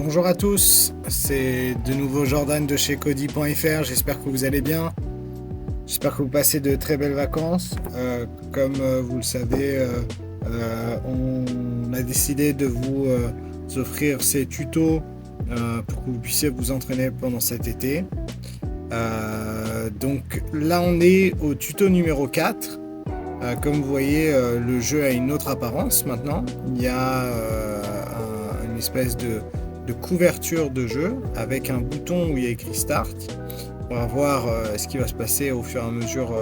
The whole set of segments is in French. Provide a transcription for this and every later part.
Bonjour à tous, c'est de nouveau Jordan de chez Cody.fr, j'espère que vous allez bien, j'espère que vous passez de très belles vacances. Comme vous le savez, on a décidé de vous offrir ces tutos pour que vous puissiez vous entraîner pendant cet été. Donc là on est au tuto numéro 4. Comme vous voyez, le jeu a une autre apparence maintenant. Il y a une espèce de couverture de jeu avec un bouton où il y a écrit Start. On va voir ce qui va se passer au fur et à mesure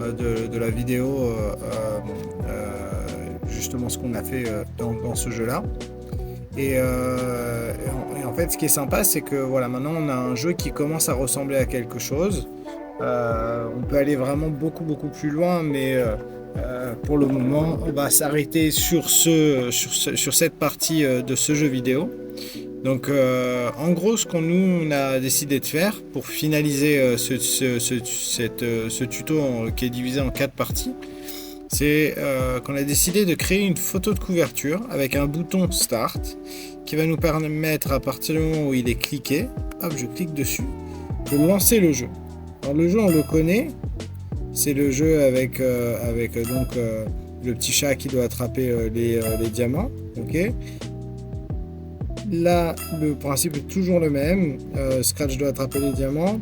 de la vidéo, justement ce qu'on a fait dans ce jeu-là. Et en fait, ce qui est sympa, c'est que voilà, maintenant on a un jeu qui commence à ressembler à quelque chose. On peut aller vraiment beaucoup plus loin, mais pour le moment, on va s'arrêter sur cette partie de ce jeu vidéo. Donc, en gros, ce qu'on nous a décidé de faire pour finaliser ce tuto qui est divisé en 4 parties, c'est qu'on a décidé de créer une photo de couverture avec un bouton Start qui va nous permettre, à partir du moment où il est cliqué, hop, je clique dessus, de lancer le jeu. Alors le jeu, on le connaît, c'est le jeu avec donc le petit chat qui doit attraper les diamants, ok. Là, le principe est toujours le même. Scratch doit attraper les diamants.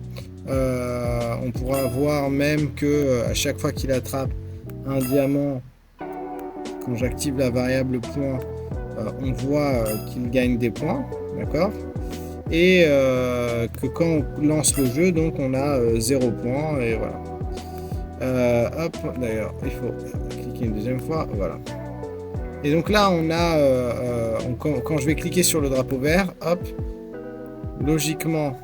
On pourra voir même que à chaque fois qu'il attrape un diamant, quand j'active la variable point, on voit qu'il gagne des points, d'accord. Et que quand on lance le jeu, donc on a 0 points et voilà. Hop, d'ailleurs, il faut cliquer une deuxième fois, voilà. Et donc là, on a, quand je vais cliquer sur le drapeau vert, hop, logiquement,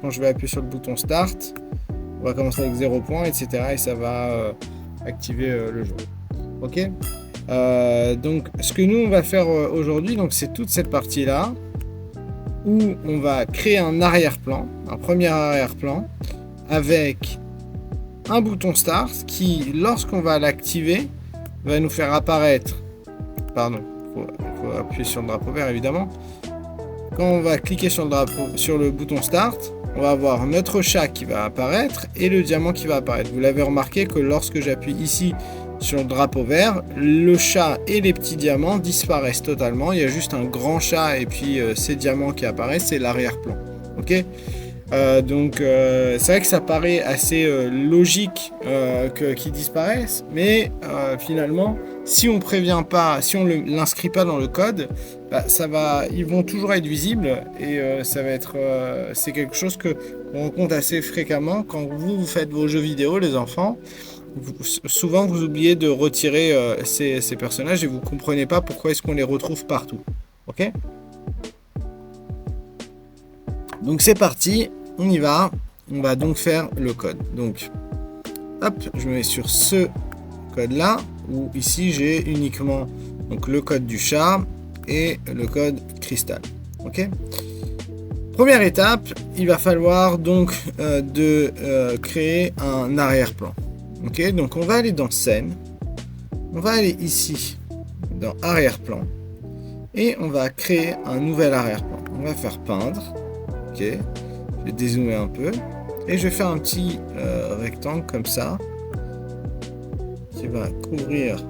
quand je vais appuyer sur le bouton Start, on va commencer avec 0 points, etc. Et ça va activer le jeu. Ok. Donc, ce que nous, on va faire aujourd'hui, donc c'est toute cette partie-là, où on va créer un arrière-plan, un premier arrière-plan, avec un bouton Start qui, lorsqu'on va l'activer, va nous faire apparaître. Pardon, il faut appuyer sur le drapeau vert évidemment. Quand on va cliquer sur le bouton Start, on va avoir notre chat qui va apparaître et le diamant qui va apparaître. Vous l'avez remarqué que lorsque j'appuie ici sur le drapeau vert, le chat et les petits diamants disparaissent totalement. Il y a juste un grand chat et puis ces diamants qui apparaissent, c'est l'arrière-plan. Ok. Donc c'est vrai que ça paraît assez logique qu'ils disparaissent, mais finalement, si on prévient pas, si on l'inscrit pas dans le code, bah, ils vont toujours être visibles et ça va être, c'est quelque chose qu'on rencontre assez fréquemment quand vous faites vos jeux vidéo, les enfants. Souvent, vous oubliez de retirer ces personnages et vous comprenez pas pourquoi est-ce qu'on les retrouve partout. Ok ? Donc c'est parti, on y va. On va donc faire le code. Donc, hop, je me mets sur ce code-là, où ici j'ai uniquement donc, le code du chat et le code cristal. Ok. Première étape, il va falloir donc créer un arrière-plan. Ok, donc on va aller dans scène, on va aller ici dans arrière-plan et on va créer un nouvel arrière-plan. On va faire peindre. Ok, je vais dézoomer un peu et je vais faire un petit rectangle comme ça qui va couvrir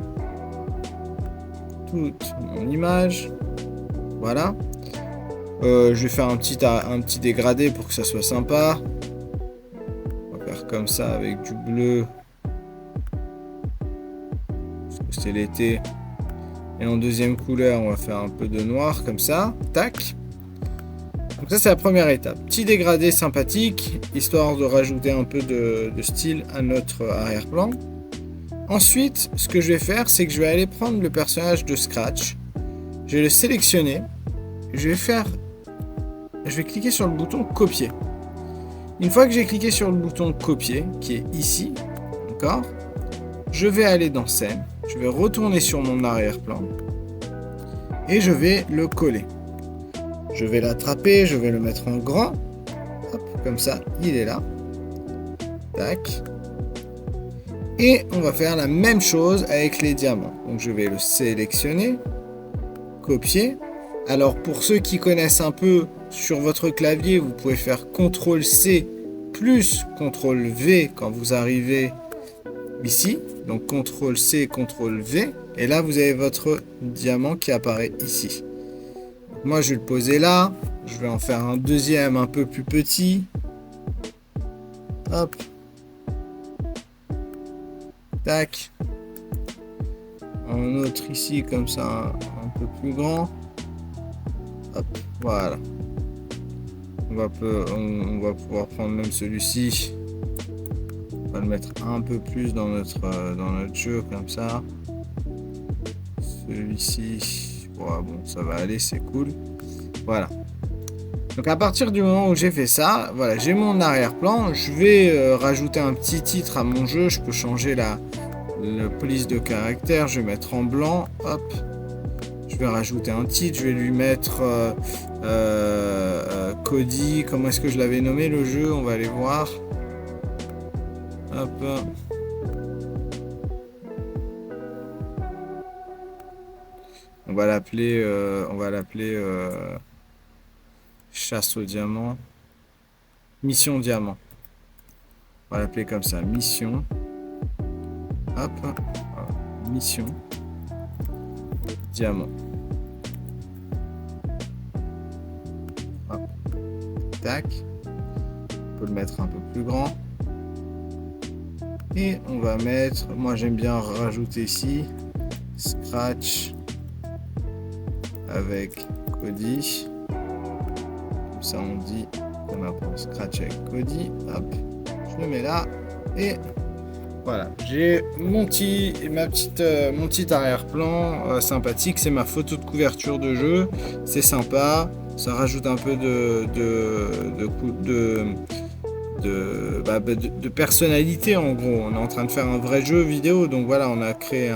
toute mon image. Voilà. Je vais faire un petit dégradé pour que ça soit sympa. On va faire comme ça avec du bleu parce que c'est l'été. Et en deuxième couleur, on va faire un peu de noir comme ça. Tac. Donc ça c'est la première étape, petit dégradé sympathique, histoire de rajouter un peu de style à notre arrière-plan. Ensuite, ce que je vais faire, c'est que je vais aller prendre le personnage de Scratch, je vais le sélectionner, je vais cliquer sur le bouton copier. Une fois que j'ai cliqué sur le bouton copier, qui est ici, d'accord, je vais aller dans scène, je vais retourner sur mon arrière-plan et je vais le coller. Je vais l'attraper, je vais le mettre en grand. Hop, comme ça, il est là. Tac. Et on va faire la même chose avec les diamants. Donc je vais le sélectionner, copier, Alors pour ceux qui connaissent un peu sur votre clavier, vous pouvez faire CTRL-C plus CTRL-V quand vous arrivez ici. Donc CTRL-C, CTRL-V. Et là, vous avez votre diamant qui apparaît ici. Donc, moi, je vais le poser là. Je vais en faire un deuxième un peu plus petit. Hop. Tac. Un autre ici, comme ça, un peu plus grand. Hop, voilà. On va pouvoir prendre même celui-ci. On va le mettre un peu plus dans notre jeu, comme ça. Celui-ci, bon, ça va aller, c'est cool. Voilà. Donc à partir du moment où j'ai fait ça, voilà, j'ai mon arrière-plan. Je vais rajouter un petit titre à mon jeu. Je peux changer la police de caractère. Je vais mettre en blanc. Hop. Je vais rajouter un titre. Je vais lui mettre Cody. Comment est-ce que je l'avais nommé le jeu? On va aller voir. Hop. On va l'appeler chasse au diamant. Mission diamant. On va l'appeler comme ça. Mission. Hop. Mission. Diamant. Hop. Tac. On peut le mettre un peu plus grand. Et on va mettre, moi j'aime bien rajouter ici, Scratch avec Cody. Comme ça on dit qu'on apprend Scratch avec Cody. Hop, je le mets là et voilà. J'ai mon petit arrière-plan sympathique. C'est ma photo de couverture de jeu. C'est sympa. Ça rajoute un peu de personnalité en gros. On est en train de faire un vrai jeu vidéo, donc voilà, on crée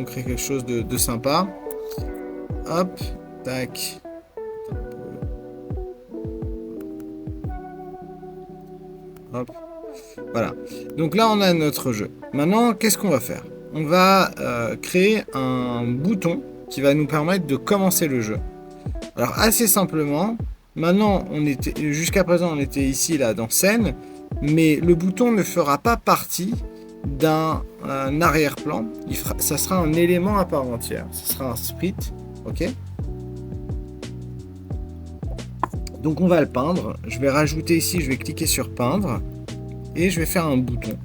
quelque chose de sympa. Hop, tac. Hop. Voilà. Donc là, on a notre jeu. Maintenant, qu'est-ce qu'on va faire? On va créer un bouton qui va nous permettre de commencer le jeu. Alors, assez simplement, maintenant, jusqu'à présent, on était ici, là, dans scène, mais le bouton ne fera pas partie d'un arrière-plan. Ça sera un élément à part entière. Ce sera un split, ok? Donc, on va le peindre. Je vais rajouter ici, je vais cliquer sur peindre et je vais faire un bouton.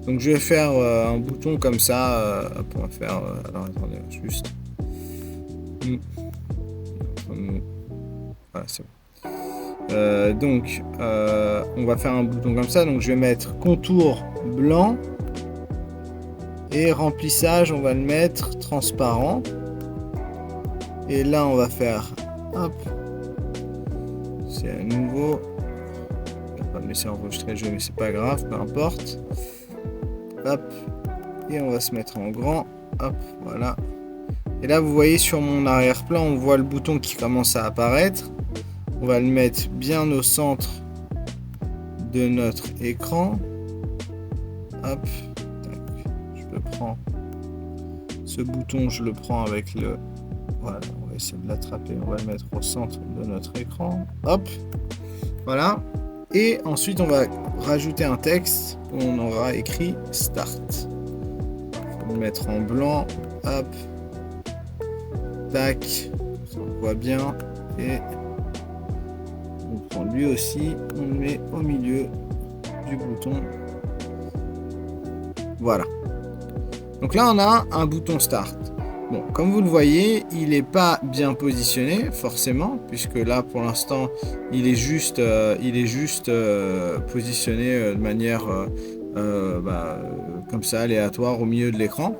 Donc, je vais faire un bouton comme ça. On va faire. Alors, attendez, juste. Voilà, c'est bon. Donc, on va faire un bouton comme ça. Donc, je vais mettre contour blanc et remplissage. On va le mettre transparent. Et là, on va faire. Hop. C'est à nouveau. Je vais pas me laisser enregistrer le jeu, mais c'est pas grave, peu importe. Hop. Et on va se mettre en grand. Hop, voilà. Et là, vous voyez sur mon arrière-plan, on voit le bouton qui commence à apparaître. On va le mettre bien au centre de notre écran. Hop. Je le prends. Ce bouton, je le prends avec le... Voilà, on va essayer de l'attraper. On va le mettre au centre de notre écran. Hop. Voilà. Et ensuite, on va rajouter un texte où on aura écrit Start. On va le mettre en blanc. Hop. Tac. On voit bien. Et on prend lui aussi. On le met au milieu du bouton. Voilà. Donc là, on a un bouton Start. Bon, comme vous le voyez, il n'est pas bien positionné, forcément, puisque là, pour l'instant, il est juste positionné de manière comme ça, aléatoire, au milieu de l'écran.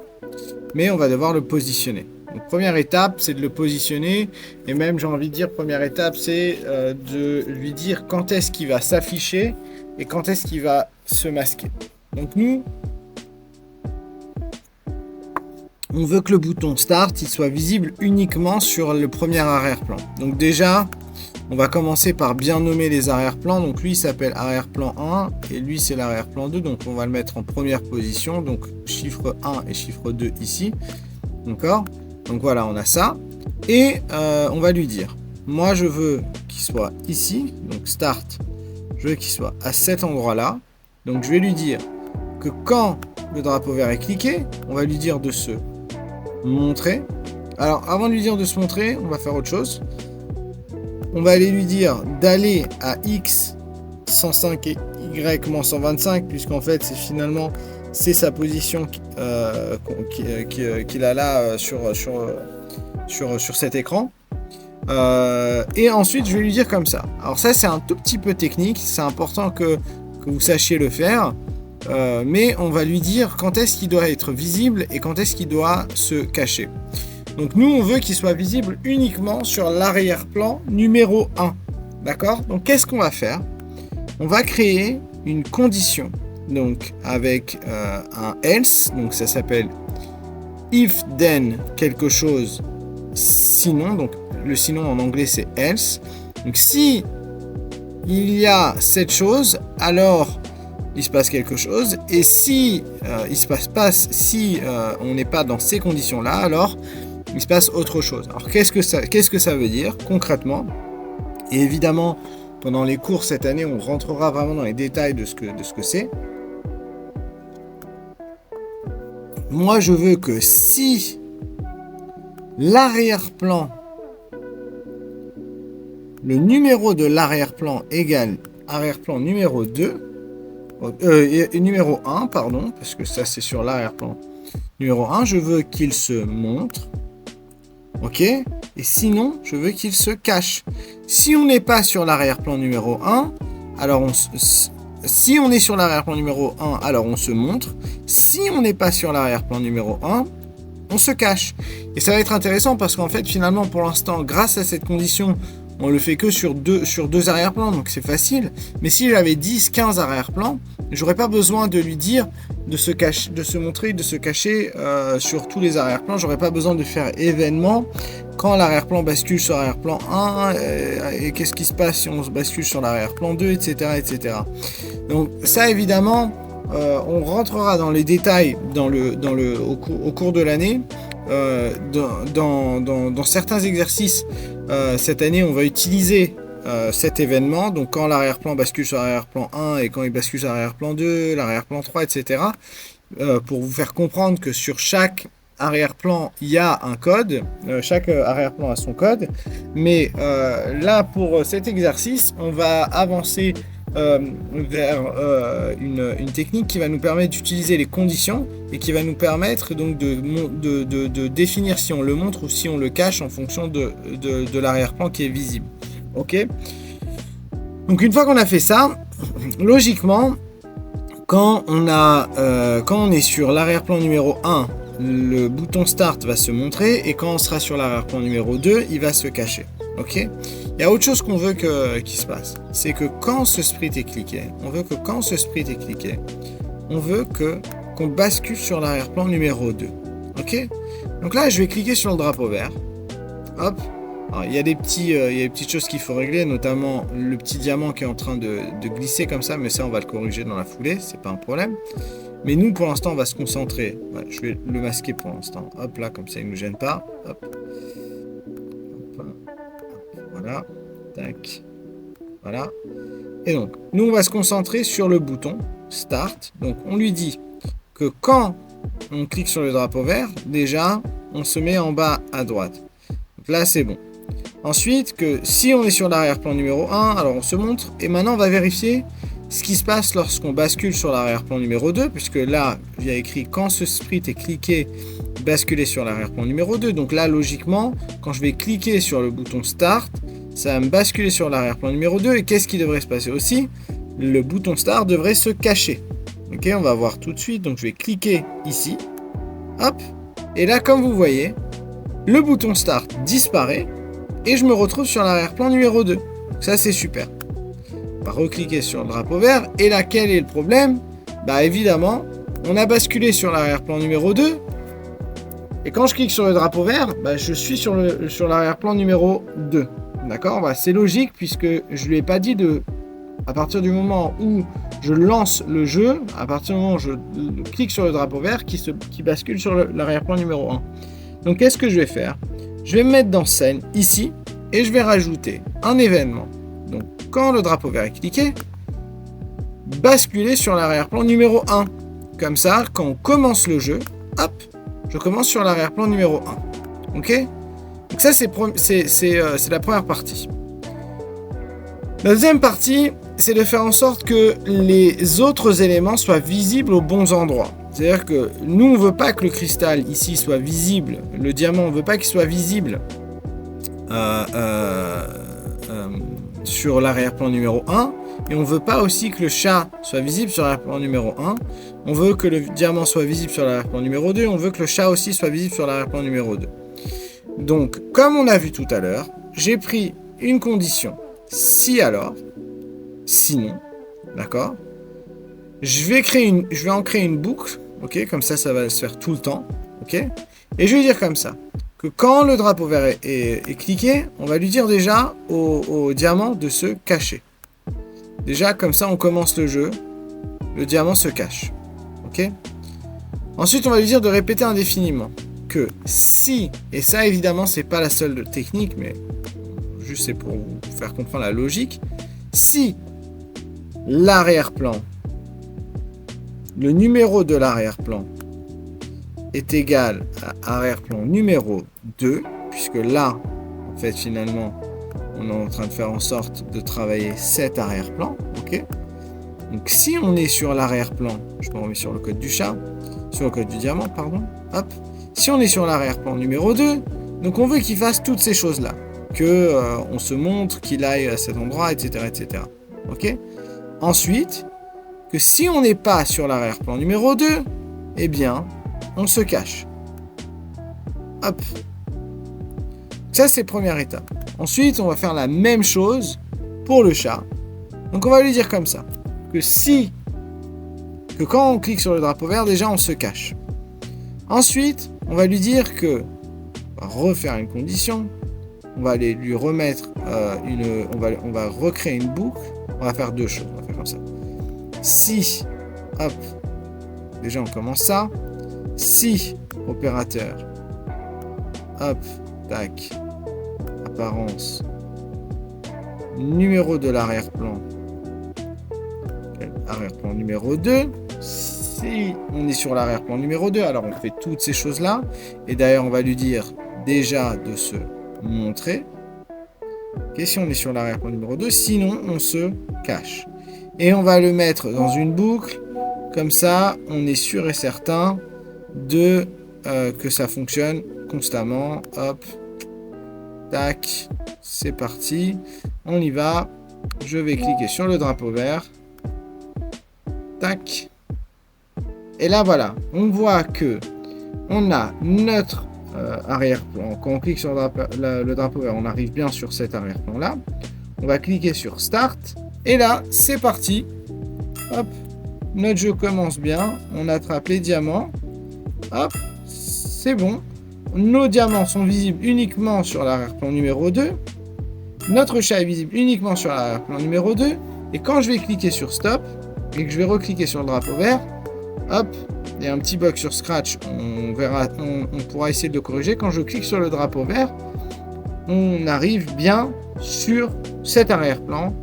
Mais on va devoir le positionner. Donc, première étape, c'est de le positionner. Et même, j'ai envie de dire, première étape, c'est de lui dire quand est-ce qu'il va s'afficher et quand est-ce qu'il va se masquer. Donc, nous... on veut que le bouton Start il soit visible uniquement sur le premier arrière-plan. Donc déjà, on va commencer par bien nommer les arrière-plans. Donc lui, il s'appelle arrière-plan 1 et lui, c'est l'arrière-plan 2. Donc on va le mettre en première position. Donc chiffre 1 et chiffre 2 ici. D'accord? Donc voilà, on a ça. Et on va lui dire, moi je veux qu'il soit ici, donc start, je veux qu'il soit à cet endroit-là. Donc je vais lui dire que quand le drapeau vert est cliqué, on va lui dire de se montrer. Alors avant de lui dire de se montrer, on va faire autre chose. On va aller lui dire d'aller à X 105 et Y moins 125, puisqu'en fait c'est sa position qu'il a là sur cet écran. Et ensuite je vais lui dire comme ça. Alors ça c'est un tout petit peu technique, c'est important que vous sachiez le faire. Mais on va lui dire quand est-ce qu'il doit être visible et quand est-ce qu'il doit se cacher. Donc nous on veut qu'il soit visible uniquement sur l'arrière-plan numéro 1. D'accord? Donc qu'est-ce qu'on va faire? On va créer une condition, donc avec un else, donc ça s'appelle if then quelque chose sinon, donc le sinon en anglais c'est else. Donc si il y a cette chose, alors il se passe quelque chose, et si il se passe pas, si on n'est pas dans ces conditions là, alors il se passe autre chose. Alors qu'est-ce que ça veut dire concrètement? Et évidemment pendant les cours cette année on rentrera vraiment dans les détails de ce que c'est. Moi je veux que si l'arrière-plan, le numéro de l'arrière-plan égale arrière-plan numéro 2, numéro 1, pardon, parce que ça c'est sur l'arrière-plan numéro 1, je veux qu'il se montre, ok, et sinon je veux qu'il se cache. Si on n'est pas sur l'arrière-plan numéro 1, alors si on est sur l'arrière-plan numéro 1, alors on se montre. Si on n'est pas sur l'arrière-plan numéro 1, on se cache. Et ça va être intéressant parce qu'en fait finalement pour l'instant grâce à cette condition on le fait que sur deux arrière-plans, donc c'est facile. Mais si j'avais 10, 15 arrière-plans, j'aurais pas besoin de lui dire de se montrer, de se cacher sur tous les arrière-plans. J'aurais pas besoin de faire événement quand l'arrière-plan bascule sur l'arrière-plan 1, et qu'est-ce qui se passe si on se bascule sur l'arrière-plan 2, etc., etc. Donc ça évidemment, on rentrera dans les détails au cours de l'année. Dans certains exercices cette année on va utiliser cet événement, donc quand l'arrière-plan bascule sur l'arrière-plan 1 et quand il bascule sur l'arrière-plan 2, l'arrière-plan 3, etc. Pour vous faire comprendre que sur chaque arrière-plan il y a un code, chaque arrière-plan a son code, mais là pour cet exercice on va avancer vers une technique qui va nous permettre d'utiliser les conditions et qui va nous permettre donc de définir si on le montre ou si on le cache en fonction de l'arrière-plan qui est visible. Ok. Donc une fois qu'on a fait ça, logiquement, quand on est sur l'arrière-plan numéro 1, le bouton Start va se montrer, et quand on sera sur l'arrière-plan numéro 2, il va se cacher. Ok. Il y a autre chose qu'on veut qu'il se passe, c'est que quand ce split est cliqué, on veut qu'on bascule sur l'arrière-plan numéro 2. Ok. Donc là, je vais cliquer sur le drapeau vert. Hop. Alors, il y a des petites choses qu'il faut régler, notamment le petit diamant qui est en train de glisser comme ça, mais ça on va le corriger dans la foulée, c'est pas un problème. Mais nous pour l'instant on va se concentrer. Ouais, je vais le masquer pour l'instant. Hop là, comme ça il ne nous gêne pas. Hop. Voilà. Tac. Voilà. Et donc, nous on va se concentrer sur le bouton Start. Donc on lui dit que quand on clique sur le drapeau vert, déjà on se met en bas à droite. Donc là c'est bon. Ensuite, que si on est sur l'arrière-plan numéro 1, alors on se montre. Et maintenant, on va vérifier ce qui se passe lorsqu'on bascule sur l'arrière-plan numéro 2. Puisque là, il y a écrit quand ce split est cliqué, basculer sur l'arrière-plan numéro 2. Donc là, logiquement, quand je vais cliquer sur le bouton Start, ça va me basculer sur l'arrière-plan numéro 2. Et qu'est-ce qui devrait se passer aussi? Le bouton Start devrait se cacher. Ok, on va voir tout de suite. Donc je vais cliquer ici. Hop. Et là, comme vous voyez, le bouton Start disparaît. Et je me retrouve sur l'arrière-plan numéro 2. Ça, c'est super. On va recliquer sur le drapeau vert. Et là, quel est le problème? Bah évidemment, on a basculé sur l'arrière-plan numéro 2. Et quand je clique sur le drapeau vert, bah, je suis sur l'arrière-plan numéro 2. D'accord? Bah, c'est logique puisque je ne lui ai pas dit à partir du moment où je lance le jeu, à partir du moment où je clique sur le drapeau vert, qui bascule sur l'arrière-plan numéro 1. Donc qu'est-ce que je vais faire? je vais me mettre dans scène ici et je vais rajouter un événement. Donc quand le drapeau vert est cliqué, basculer sur l'arrière-plan numéro 1. Comme ça, quand on commence le jeu, hop, je commence sur l'arrière-plan numéro 1. Ok? Donc ça, c'est la première partie. La deuxième partie, c'est de faire en sorte que les autres éléments soient visibles aux bons endroits. C'est-à-dire que nous, on ne veut pas que le cristal ici soit visible, le diamant, on ne veut pas qu'il soit visible sur l'arrière-plan numéro 1, et on ne veut pas aussi que le chat soit visible sur l'arrière-plan numéro 1. On veut que le diamant soit visible sur l'arrière-plan numéro 2, on veut que le chat aussi soit visible sur l'arrière-plan numéro 2. Donc, comme on a vu tout à l'heure, j'ai pris une condition. Si alors, sinon, d'accord, je vais en créer une boucle, ok, comme ça va se faire tout le temps, ok, et je vais dire comme ça, que quand le drapeau vert est cliqué, on va lui dire déjà au diamant de se cacher. Déjà, comme ça, on commence le jeu, le diamant se cache, ok. Ensuite, on va lui dire de répéter indéfiniment, que si, et ça évidemment, c'est pas la seule technique, mais juste c'est pour vous faire comprendre la logique, si l'arrière-plan, le numéro de l'arrière-plan est égal à arrière-plan numéro 2, puisque là, en fait, finalement, on est en train de faire en sorte de travailler cet arrière-plan, ok. Donc si on est sur l'arrière-plan, je me remets sur le code du chat, sur le code du diamant, pardon, hop, si on est sur l'arrière-plan numéro 2, donc on veut qu'il fasse toutes ces choses-là, que on se montre, qu'il aille à cet endroit, etc., etc. Ok. Ensuite, que si on n'est pas sur l'arrière-plan numéro 2, eh bien, on se cache. Hop. Ça, c'est première étape. Ensuite, on va faire la même chose pour le chat. Donc, on va lui dire comme ça, que quand on clique sur le drapeau vert, déjà, on se cache. Ensuite, on va lui dire que, on va refaire une condition, on va aller lui remettre on va recréer une boucle, on va faire deux choses, on va faire comme ça. Si, hop, déjà on commence ça, si opérateur, hop, tac, apparence, numéro de l'arrière-plan, arrière-plan numéro 2, si on est sur l'arrière-plan numéro 2, alors on fait toutes ces choses-là, et d'ailleurs on va lui dire déjà de se montrer, okay, si on est sur l'arrière-plan numéro 2, sinon on se cache. Et on va le mettre dans une boucle, comme ça on est sûr et certain de que ça fonctionne constamment. Hop, tac, c'est parti, on y va. Je vais cliquer sur le drapeau vert, tac, et là voilà, on voit que on a notre arrière-plan. Quand on clique sur le drapeau vert, on arrive bien sur cet arrière-plan là. On va cliquer sur Start, et là c'est parti. Hop, notre jeu commence bien, on attrape les diamants, hop, c'est bon, nos diamants sont visibles uniquement sur l'arrière-plan numéro 2, notre chat est visible uniquement sur l'arrière-plan numéro 2, et quand je vais cliquer sur Stop, et que je vais recliquer sur le drapeau vert, hop, il y a un petit bug sur Scratch, on verra, on pourra essayer de le corriger. Quand je clique sur le drapeau vert, on arrive bien sur cet arrière-plan,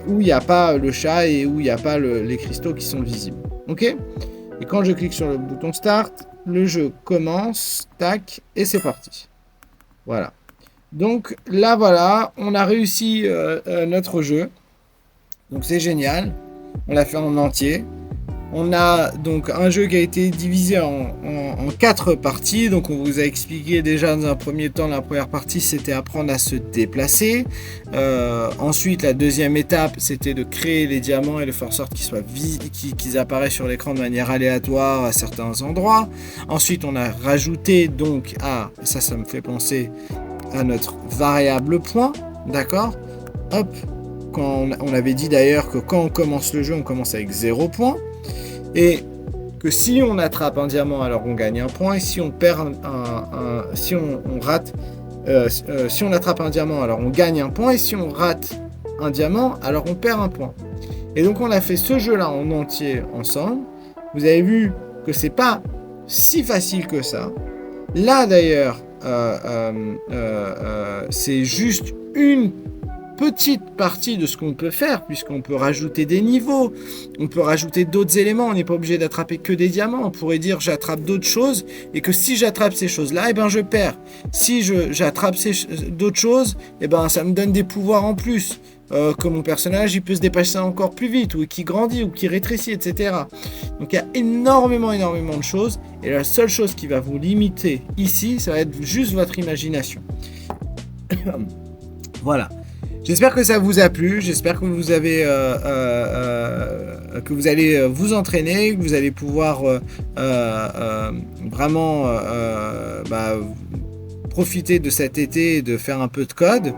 où il n'y a pas le chat et où il n'y a pas les cristaux qui sont visibles. Ok. Et quand je clique sur le bouton Start, le jeu commence, tac, et c'est parti. Voilà. Donc là, voilà, on a réussi notre jeu. Donc c'est génial. On l'a fait en entier. On a donc un jeu qui a été divisé en 4 parties. Donc on vous a expliqué déjà dans un premier temps, la première partie c'était apprendre à se déplacer. Ensuite la deuxième étape c'était de créer les diamants et de faire en sorte qu'ils apparaissent sur l'écran de manière aléatoire à certains endroits. Ensuite on a rajouté donc ça me fait penser à notre variable point. D'accord. Hop. Quand on avait dit d'ailleurs que quand on commence le jeu, on commence avec 0 points. Et que si on attrape un diamant, alors on gagne un point. Et si on perd si on rate, si on attrape un diamant, alors on gagne un point. Et si on rate un diamant, alors on perd un point. Et donc on a fait ce jeu-là en entier ensemble. Vous avez vu que c'est pas si facile que ça. Là d'ailleurs, c'est juste une petite partie de ce qu'on peut faire, puisqu'on peut rajouter des niveaux, on peut rajouter d'autres éléments, on n'est pas obligé d'attraper que des diamants, on pourrait dire j'attrape d'autres choses, et que si j'attrape ces choses-là, eh ben je perds. Si j'attrape d'autres choses, eh ben ça me donne des pouvoirs en plus, que mon personnage il peut se dépasser encore plus vite, ou qui grandit, ou qui rétrécit, etc. Donc il y a énormément de choses, et la seule chose qui va vous limiter ici, ça va être juste votre imagination. Voilà. J'espère que ça vous a plu, j'espère que vous avez que vous allez vous entraîner, que vous allez pouvoir vraiment profiter de cet été et de faire un peu de code.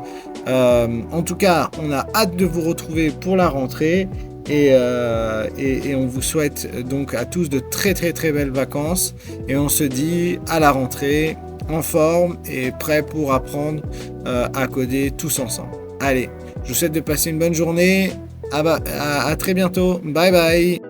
En tout cas, on a hâte de vous retrouver pour la rentrée et on vous souhaite donc à tous de très belles vacances et on se dit à la rentrée en forme et prêt pour apprendre à coder tous ensemble. Allez, je vous souhaite de passer une bonne journée. À très bientôt. Bye bye.